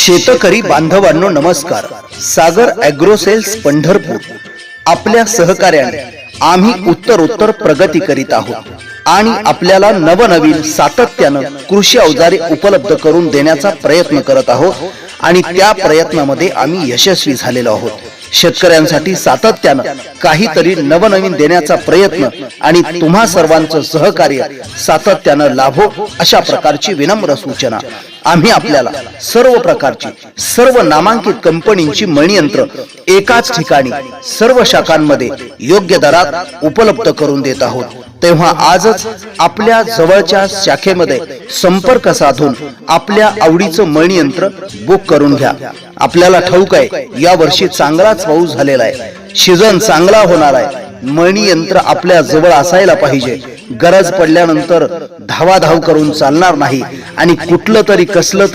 शेतकरी बांधवांनो नमस्कार। सागर ॲग्रोसेल्स पंढरपूर आपल्या सहकार्याने आम्ही उत्तरोत्तर प्रगती करीत आहोत आणि आपल्याला नवनवीन सातत्याने कृषी अवजारे उपलब्ध करून देण्याचा प्रयत्न करत आहोत आणि त्या प्रयत्नामध्ये आम्ही यशस्वी झालेलो आहोत। शेतकऱ्यांसाठी सातत्याने काहीतरी नवनवीन देण्याचा प्रयत्न आणि तुम्हा सर्वांचं सहकार्य सातत्याने लाभो अशा प्रकारची विनम्र सूचना। आम्ही आपल्याला सर्व प्रकारची सर्व नामांकित कंपनींची मळणी यंत्र एकाच ठिकाणी सर्व शाखांमध्ये योग्य दरात उपलब्ध करून देत आहोत। तेव्हा आजच आपल्या जवळच्या शाखेमध्ये संपर्क साधून आपल्या आवडीचं मळणी यंत्र बुक करून घ्या। आपल्याला ठाऊक आहे या वर्षी चांगलाच पाऊस झालेला आहे, सीजन चांगला होणार आहे। मळणी यंत्र आपल्या जवळ असायला पाहिजे। गरज पडल्यानंतर धावाधाव करून चालणार नाही आणि कुठलं तरी कसलं